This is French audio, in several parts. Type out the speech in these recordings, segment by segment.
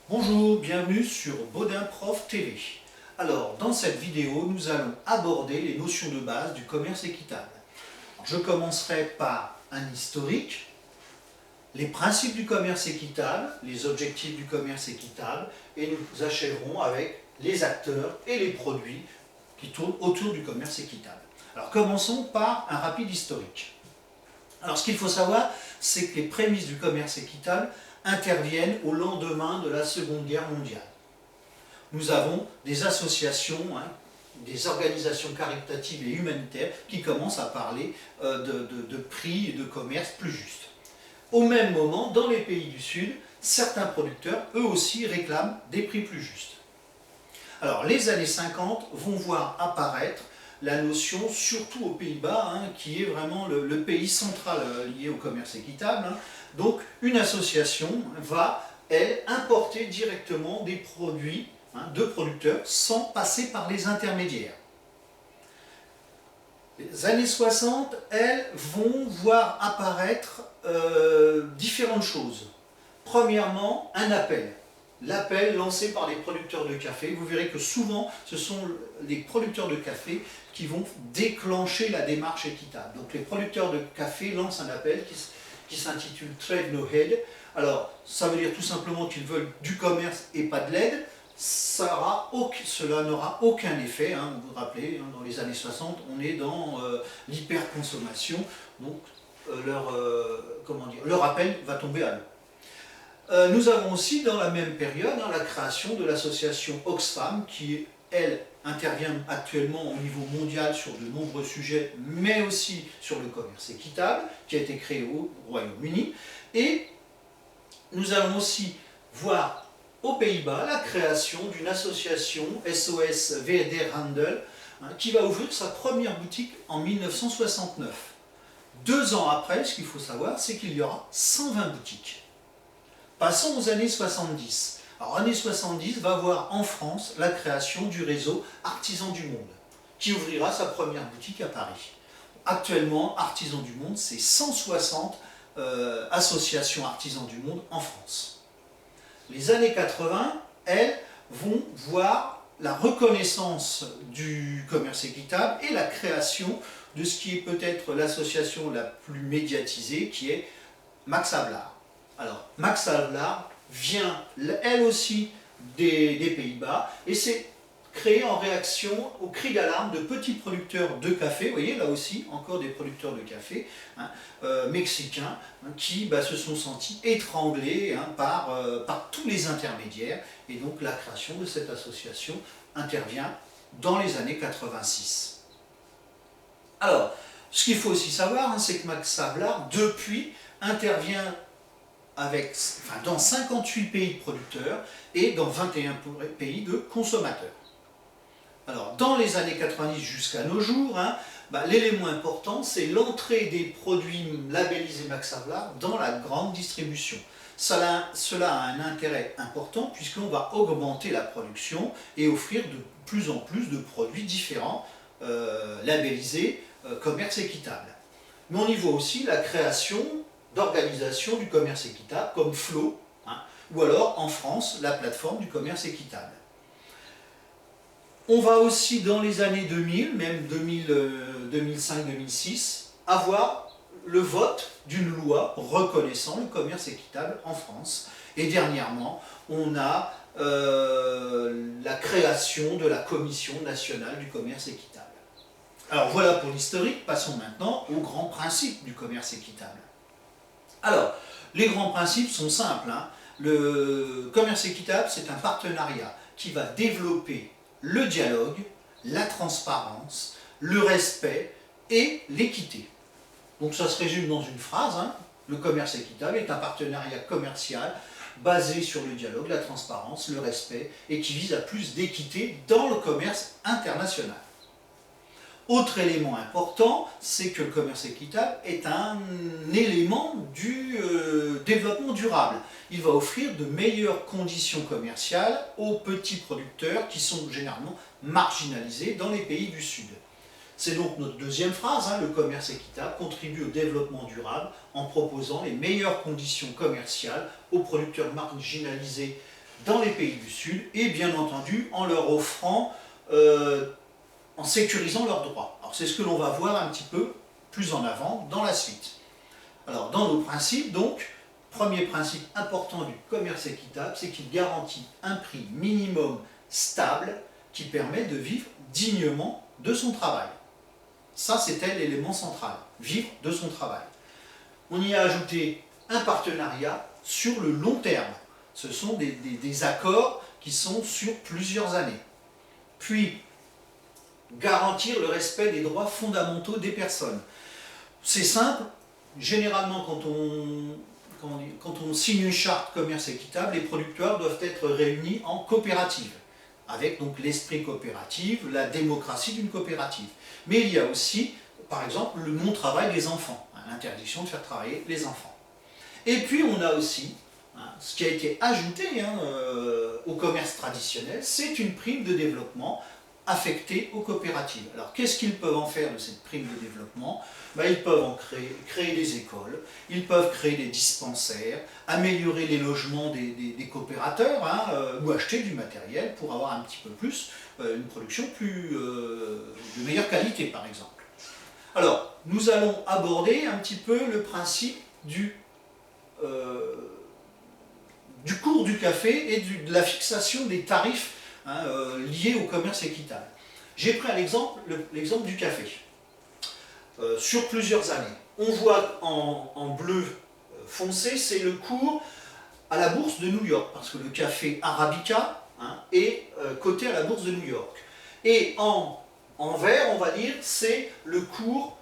Bonjour, bienvenue sur Baudin Prof TV. Alors, dans cette vidéo, nous allons aborder les notions de base du commerce équitable. Je commencerai par un historique, les principes du commerce équitable, les objectifs du commerce équitable, et nous achèverons avec les acteurs et les produits qui tournent autour du commerce équitable. Alors, commençons par un rapide historique. Alors, ce qu'il faut savoir, c'est que les prémices du commerce équitable interviennent au lendemain de la Seconde Guerre mondiale. Nous avons des associations, des organisations caritatives et humanitaires qui commencent à parler de prix et de commerce plus justes. Au même moment, dans les pays du Sud, certains producteurs, eux aussi, réclament des prix plus justes. Alors, les années 50 vont voir apparaître la notion, surtout aux Pays-Bas, qui est vraiment le pays central lié au commerce équitable. Donc, une association va, elle, importer directement des produits de producteurs sans passer par les intermédiaires. Les années 60, elles vont voir apparaître différentes choses. Premièrement, un appel. L'appel lancé par les producteurs de café. Vous verrez que souvent, ce sont les producteurs de café qui vont déclencher la démarche équitable. Donc les producteurs de café lancent un appel qui s'intitule Trade No Aid. Alors, ça veut dire tout simplement qu'ils veulent du commerce et pas de l'aide. Cela n'aura aucun effet. Vous vous rappelez, dans les années 60, on est dans l'hyperconsommation. Donc, leur appel va tomber à l'eau. Nous avons aussi dans la même période la création de l'association Oxfam qui, elle, intervient actuellement au niveau mondial sur de nombreux sujets, mais aussi sur le commerce équitable, qui a été créée au Royaume-Uni. Et nous allons aussi voir aux Pays-Bas la création d'une association SOS Wederhandel qui va ouvrir sa première boutique en 1969. 2 ans après, ce qu'il faut savoir, c'est qu'il y aura 120 boutiques. Passons aux années 70. Alors, années 70 va voir en France la création du réseau Artisans du Monde, qui ouvrira sa première boutique à Paris. Actuellement, Artisans du Monde, c'est 160 associations Artisans du Monde en France. Les années 80, elles, vont voir la reconnaissance du commerce équitable et la création de ce qui est peut-être l'association la plus médiatisée, qui est Max Havelaar. Alors, Max Havelaar vient, elle aussi, des Pays-Bas, et c'est créé en réaction au cri d'alarme de petits producteurs de café, vous voyez, là aussi, encore des producteurs de café, mexicains, qui se sont sentis étranglés par tous les intermédiaires, et donc la création de cette association intervient dans les années 86. Alors, ce qu'il faut aussi savoir, c'est que Max Havelaar, depuis, intervient dans 58 pays de producteurs et dans 21 pays de consommateurs. Alors, dans les années 90 jusqu'à nos jours, l'élément important, c'est l'entrée des produits labellisés Max Havelaar dans la grande distribution. Cela a un intérêt important puisqu'on va augmenter la production et offrir de plus en plus de produits différents labellisés commerce équitable. Mais on y voit aussi la création d'organisations du commerce équitable comme Flow, ou alors en France la plateforme du commerce équitable. On va aussi dans les années 2000, même 2005-2006, avoir le vote d'une loi reconnaissant le commerce équitable en France. Et dernièrement, on a la création de la Commission nationale du commerce équitable. Alors voilà pour l'historique, passons maintenant aux grands principes du commerce équitable. Alors, les grands principes sont simples. Le commerce équitable, c'est un partenariat qui va développer le dialogue, la transparence, le respect et l'équité. Donc ça se résume dans une phrase. Le commerce équitable est un partenariat commercial basé sur le dialogue, la transparence, le respect et qui vise à plus d'équité dans le commerce international. Autre élément important, c'est que le commerce équitable est un élément du développement durable. Il va offrir de meilleures conditions commerciales aux petits producteurs qui sont généralement marginalisés dans les pays du Sud. C'est donc notre deuxième phrase, le commerce équitable contribue au développement durable en proposant les meilleures conditions commerciales aux producteurs marginalisés dans les pays du Sud et bien entendu en leur offrant, en sécurisant leurs droits. Alors c'est ce que l'on va voir un petit peu plus en avant dans la suite. Alors dans nos principes donc, premier principe important du commerce équitable, c'est qu'il garantit un prix minimum stable qui permet de vivre dignement de son travail. Ça c'était l'élément central, vivre de son travail. On y a ajouté un partenariat sur le long terme. Ce sont des accords qui sont sur plusieurs années. Puis, garantir le respect des droits fondamentaux des personnes. C'est simple, généralement quand on signe une charte commerce équitable, les producteurs doivent être réunis en coopérative, avec donc l'esprit coopératif, la démocratie d'une coopérative. Mais il y a aussi, par exemple, le non-travail des enfants, l'interdiction de faire travailler les enfants. Et puis on a aussi, ce qui a été ajouté au commerce traditionnel, c'est une prime de développement affectée aux coopératives. Alors qu'est-ce qu'ils peuvent en faire de cette prime de développement? Ils peuvent en créer des écoles, ils peuvent créer des dispensaires, améliorer les logements des coopérateurs, ou acheter du matériel pour avoir un petit peu plus, une production de meilleure qualité par exemple. Alors, nous allons aborder un petit peu le principe du cours du café et de la fixation des tarifs liés au commerce équitable. J'ai pris l'exemple du café. Sur plusieurs années. On voit en bleu foncé, c'est le cours à la bourse de New York, parce que le café Arabica est coté à la bourse de New York. Et en vert, on va dire, c'est le cours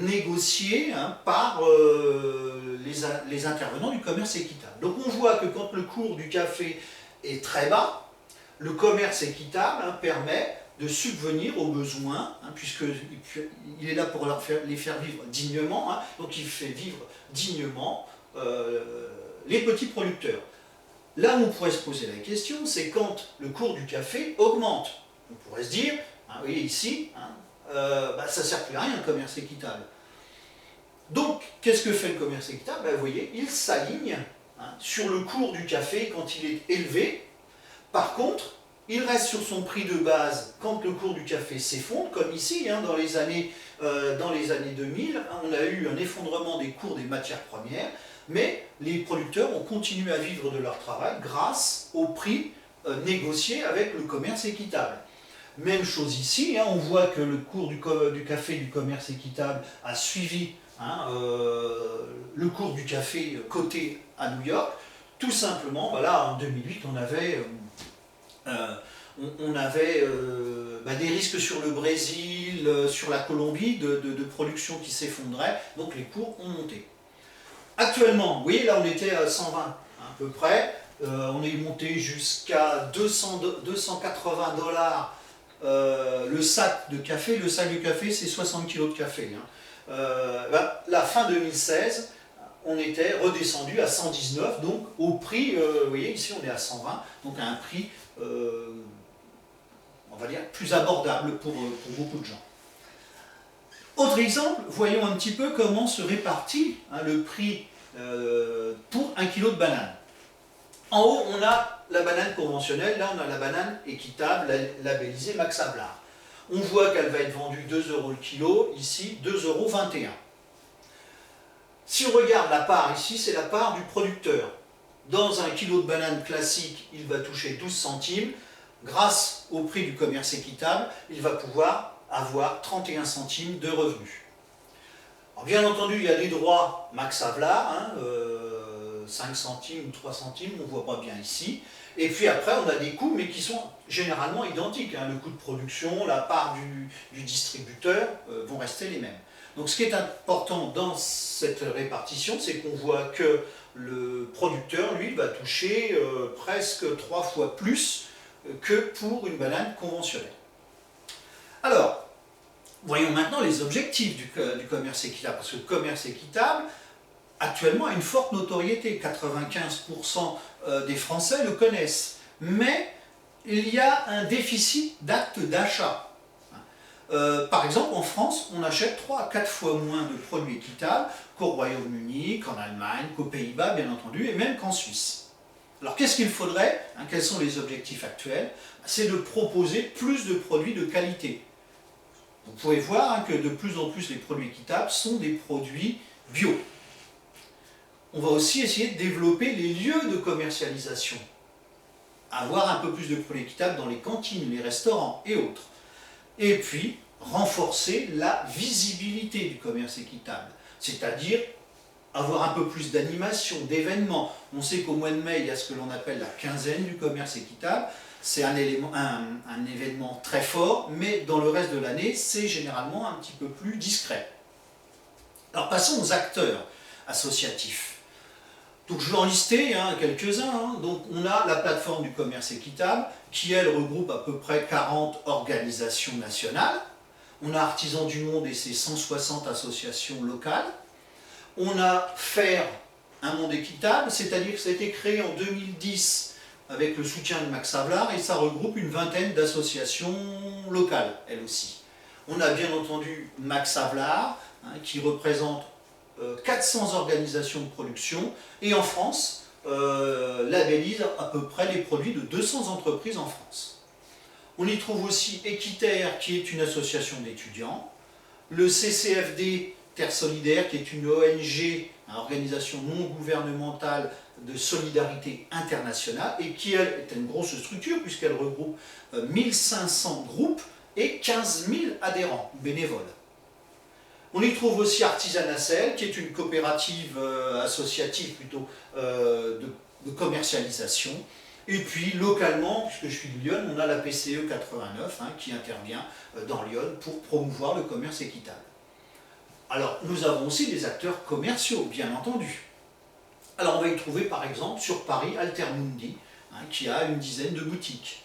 négocié par les intervenants du commerce équitable. Donc on voit que quand le cours du café est très bas, le commerce équitable permet de subvenir aux besoins, puisqu'il est là pour les faire vivre dignement, donc il fait vivre dignement les petits producteurs. Là où on pourrait se poser la question, c'est quand le cours du café augmente. On pourrait se dire, vous voyez ici, ça ne sert plus à rien le commerce équitable. Donc, qu'est-ce que fait le commerce équitable? Vous voyez, il s'aligne sur le cours du café quand il est élevé. Par contre, il reste sur son prix de base quand le cours du café s'effondre, comme ici, dans les années 2000, on a eu un effondrement des cours des matières premières, mais les producteurs ont continué à vivre de leur travail grâce au prix négocié avec le commerce équitable. Même chose ici, on voit que le cours du café du commerce équitable a suivi le cours du café coté à New York. Tout simplement, en 2008, on avait des risques sur le Brésil, sur la Colombie, de production qui s'effondrait, donc les cours ont monté. Actuellement, vous voyez, là on était à 120 à peu près, on est monté jusqu'à 280 dollars le sac de café. Le sac de café, c'est 60 kg de café. La fin 2016, on était redescendu à 119, donc au prix, vous voyez, ici on est à 120, donc à un prix, on va dire, plus abordable pour beaucoup de gens. Autre exemple, voyons un petit peu comment se répartit le prix pour 1 kg de banane. En haut, on a la banane conventionnelle, là on a la banane équitable, labellisée Max Havelaar. On voit qu'elle va être vendue 2 € le kilo, ici 2,21 €. Si on regarde la part ici, c'est la part du producteur. Dans un kilo de banane classique, il va toucher 12 centimes. Grâce au prix du commerce équitable, il va pouvoir avoir 31 centimes de revenus. Alors, bien entendu, il y a des droits Max Havelaar, 5 centimes ou 3 centimes, on ne voit pas bien ici. Et puis après, on a des coûts, mais qui sont généralement identiques. Le coût de production, la part du distributeur vont rester les mêmes. Donc ce qui est important dans cette répartition, c'est qu'on voit que le producteur, lui, va toucher presque 3 fois plus que pour une banane conventionnelle. Alors, voyons maintenant les objectifs du commerce équitable, parce que le commerce équitable, actuellement, a une forte notoriété. 95% des Français le connaissent. Mais il y a un déficit d'actes d'achat. Par exemple, en France, on achète 3 à 4 fois moins de produits équitables qu'au Royaume-Uni, qu'en Allemagne, qu'aux Pays-Bas, bien entendu, et même qu'en Suisse. Alors qu'est-ce qu'il faudrait, quels sont les objectifs actuels? C'est de proposer plus de produits de qualité. Vous pouvez voir que de plus en plus les produits équitables sont des produits bio. On va aussi essayer de développer les lieux de commercialisation. Avoir un peu plus de produits équitables dans les cantines, les restaurants et autres. Et puis, renforcer la visibilité du commerce équitable. C'est-à-dire avoir un peu plus d'animation, d'événements. On sait qu'au mois de mai, il y a ce que l'on appelle la quinzaine du commerce équitable. C'est un événement très fort, mais dans le reste de l'année, c'est généralement un petit peu plus discret. Alors passons aux acteurs associatifs. Donc je vais en lister quelques-uns. Donc on a la plateforme du commerce équitable, qui elle regroupe à peu près 40 organisations nationales. On a Artisans du Monde et ses 160 associations locales. On a Faire un monde équitable, c'est-à-dire que ça a été créé en 2010 avec le soutien de Max Havelaar et ça regroupe une vingtaine d'associations locales, elles aussi. On a bien entendu Max Havelaar, qui représente 400 organisations de production et en France, labellise à peu près les produits de 200 entreprises en France. On y trouve aussi Équiterre, qui est une association d'étudiants, le CCFD, Terre Solidaire, qui est une ONG, une organisation non gouvernementale de solidarité internationale, et qui, elle, est une grosse structure, puisqu'elle regroupe 1500 groupes et 15 000 adhérents bénévoles. On y trouve aussi Artisanacel, qui est une coopérative associative plutôt de commercialisation. Et puis localement, puisque je suis de Lyon, on a la PCE 89 qui intervient dans Lyon pour promouvoir le commerce équitable. Alors, nous avons aussi des acteurs commerciaux, bien entendu. Alors, on va y trouver, par exemple, sur Paris, Altermundi, qui a une dizaine de boutiques.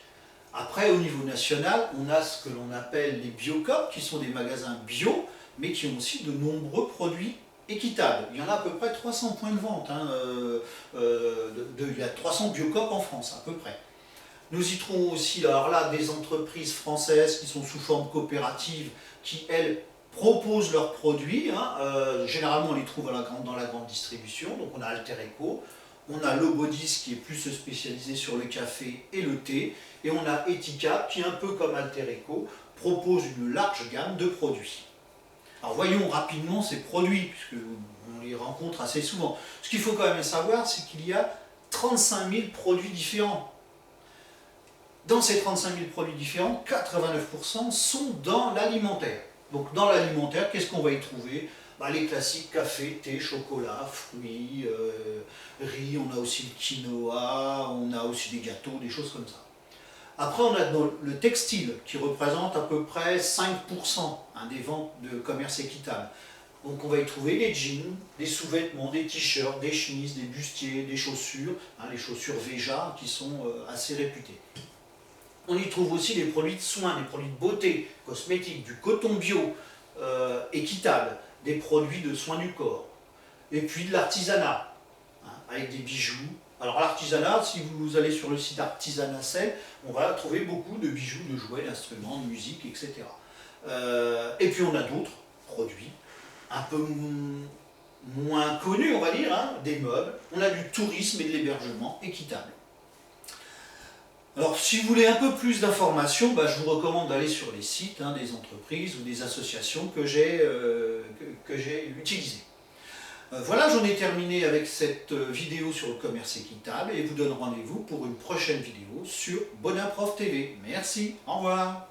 Après, au niveau national, on a ce que l'on appelle les Biocoop, qui sont des magasins bio, mais qui ont aussi de nombreux produits équitables. Il y en a à peu près 300 points de vente. Il y a 300 Biocoop en France, à peu près. Nous y trouvons aussi, alors là, des entreprises françaises qui sont sous forme coopérative, qui, elles, proposent leurs produits. Généralement, on les trouve dans la grande distribution. Donc, on a Altereco, on a Lobodis qui est plus spécialisé sur le café et le thé, et on a Eticap qui, un peu comme Altereco, propose une large gamme de produits. Alors, voyons rapidement ces produits, puisqu'on les rencontre assez souvent. Ce qu'il faut quand même savoir, c'est qu'il y a 35 000 produits différents. Dans ces 35 000 produits différents, 89% sont dans l'alimentaire. Donc dans l'alimentaire, qu'est-ce qu'on va y trouver? Les classiques café, thé, chocolat, fruits, riz, on a aussi le quinoa, on a aussi des gâteaux, des choses comme ça. Après, on a le textile qui représente à peu près 5% des ventes de commerce équitable. Donc on va y trouver des jeans, des sous-vêtements, des t-shirts, des chemises, des bustiers, des chaussures, les chaussures Veja qui sont assez réputées. On y trouve aussi des produits de soins, des produits de beauté, cosmétiques, du coton bio, équitable, des produits de soins du corps. Et puis de l'artisanat, avec des bijoux. Alors l'artisanat, si vous allez sur le site Artisanacel, on va trouver beaucoup de bijoux, de jouets, d'instruments, de musique, etc. Et puis on a d'autres produits, un peu moins connus, on va dire, des meubles. On a du tourisme et de l'hébergement équitable. Alors, si vous voulez un peu plus d'informations, je vous recommande d'aller sur les sites des entreprises ou des associations que j'ai utilisées. Voilà, j'en ai terminé avec cette vidéo sur le commerce équitable et vous donne rendez-vous pour une prochaine vidéo sur Bonin Prof TV. Merci, au revoir.